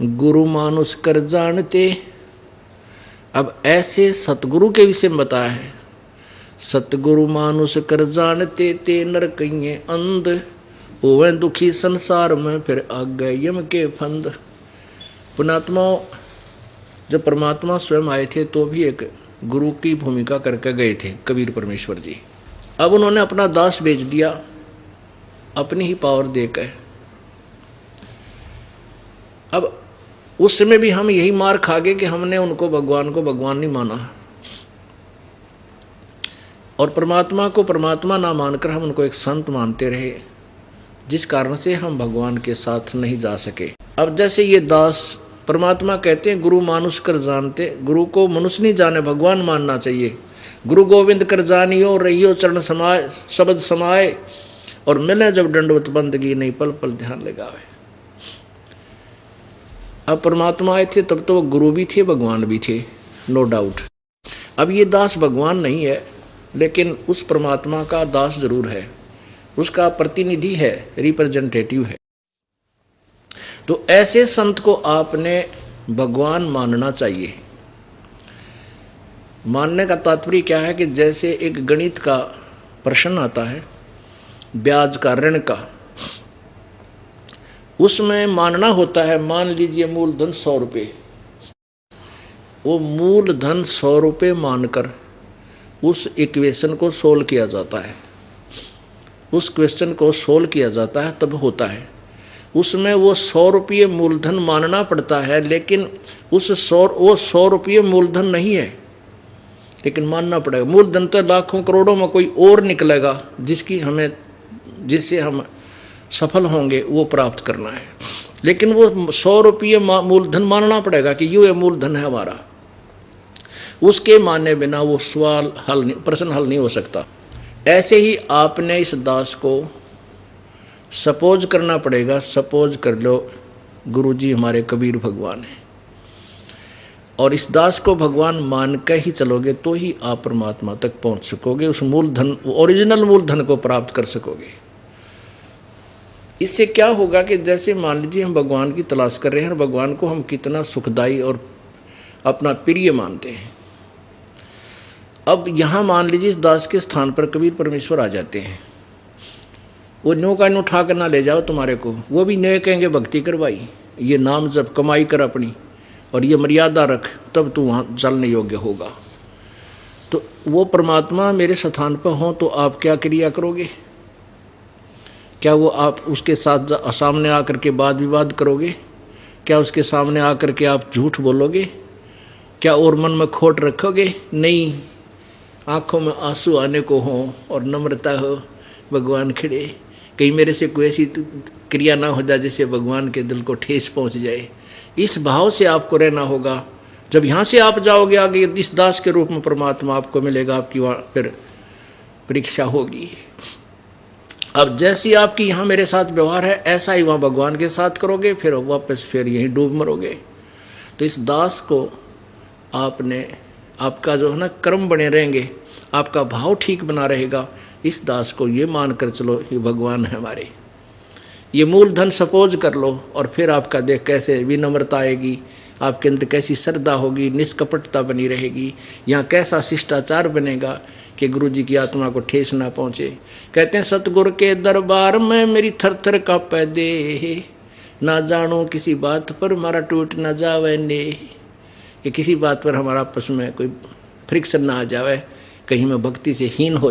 गुरु मानुष कर जानते। अब ऐसे सतगुरु के विषय में बताया है, सतगुरु मानुष कर जानते ते नर कहिए अंध, होवे दुखी संसार में फिर आगे यम के फंद। पुणात्मा जब परमात्मा स्वयं आए थे तो भी एक गुरु की भूमिका करके गए थे कबीर परमेश्वर जी। अब उन्होंने अपना दास बेच दिया अपनी ही पावर देकर। अब उस समय भी हम यही मार खा गए कि हमने उनको भगवान को भगवान नहीं माना और परमात्मा को परमात्मा ना मानकर हम उनको एक संत मानते रहे, जिस कारण से हम भगवान के साथ नहीं जा सके। अब जैसे ये दास परमात्मा कहते हैं गुरु मानुष कर जानते, गुरु को मनुष्य नहीं जाने भगवान मानना चाहिए। गुरु गोविंद कर जानियो रहियो चरण समाए शब्द समाए, और मिले जब दंडवत बंदगी नहीं पल पल ध्यान लगावे। अब परमात्मा आए थे तब तो वो गुरु भी थे भगवान भी थे, नो डाउट। अब ये दास भगवान नहीं है लेकिन उस परमात्मा का दास जरूर है, उसका प्रतिनिधि है, रिप्रेजेंटेटिव है। तो ऐसे संत को आपने भगवान मानना चाहिए। मानने का तात्पर्य क्या है कि जैसे एक गणित का प्रश्न आता है ब्याज का ऋण का, उसमें मानना होता है, मान लीजिए मूलधन 100 रुपये, वो मूलधन 100 रुपये मानकर उस इक्वेशन को सोल्व किया जाता है, उस क्वेश्चन को सोल्व किया जाता है तब होता है। उसमें वो 100 रुपये मूलधन मानना पड़ता है, लेकिन वो 100 रुपये मूलधन नहीं है, लेकिन मानना पड़ेगा। मूलधन तो लाखों करोड़ों में कोई और निकलेगा जिससे हम सफल होंगे, वो प्राप्त करना है। लेकिन वो 100 रुपये मूलधन मानना पड़ेगा कि ये मूलधन है हमारा। उसके माने बिना वो प्रश्न हल नहीं हो सकता। ऐसे ही आपने इस दास को सपोज करना पड़ेगा। सपोज कर लो गुरुजी हमारे कबीर भगवान हैं, और इस दास को भगवान मान के ही चलोगे तो ही आप परमात्मा तक पहुंच सकोगे, उस मूलधन ओरिजिनल मूलधन को प्राप्त कर सकोगे। इससे क्या होगा कि जैसे मान लीजिए हम भगवान की तलाश कर रहे हैं और भगवान को हम कितना सुखदाई और अपना प्रिय मानते हैं। अब यहाँ मान लीजिए इस दास के स्थान पर कबीर परमेश्वर आ जाते हैं, वो न्यो का न्यो उठा कर ना ले जाओ तुम्हारे को, वो भी न्यो कहेंगे भक्ति कर भाई, ये नाम जब कमाई कर अपनी और ये मर्यादा रख, तब तू वहाँ चलने योग्य होगा। तो वो परमात्मा मेरे स्थान पर हों तो आप क्या क्रिया करोगे? क्या वो आप उसके साथ सामने आकर के वाद विवाद करोगे? क्या उसके सामने आकर के आप झूठ बोलोगे? क्या और मन में खोट रखोगे? नहीं, आँखों में आंसू आने को हो और नम्रता हो, भगवान खड़े, कहीं मेरे से कोई ऐसी क्रिया ना हो जाए जिससे भगवान के दिल को ठेस पहुंच जाए। इस भाव से आपको रहना होगा। जब यहाँ से आप जाओगे आगे, इस दास के रूप में परमात्मा आपको मिलेगा, आपकी वहाँ फिर परीक्षा होगी। अब जैसी आपकी यहाँ मेरे साथ व्यवहार है, ऐसा ही वहाँ भगवान के साथ करोगे, फिर वापस फिर यहीं डूब मरोगे। तो इस दास को आपने, आपका जो है ना कर्म बने रहेंगे, आपका भाव ठीक बना रहेगा। इस दास को ये मान कर चलो ये भगवान है हमारे, ये मूलधन सपोज कर लो, और फिर आपका देख कैसे विनम्रता आएगी, आपके अंदर कैसी श्रद्धा होगी, निष्कपटता बनी रहेगी, यहाँ कैसा शिष्टाचार बनेगा कि गुरु जी की आत्मा को ठेस ना पहुँचे। कहते हैं सतगुरु के दरबार में मेरी थर थर काँपे देह, ना जानो किसी बात पर हमारा टूट ना जावे ने, कि किसी बात पर हमारा आपस में कोई फ्रिक्शन ना आ जावे, कहीं मैं भक्ति से हीन हो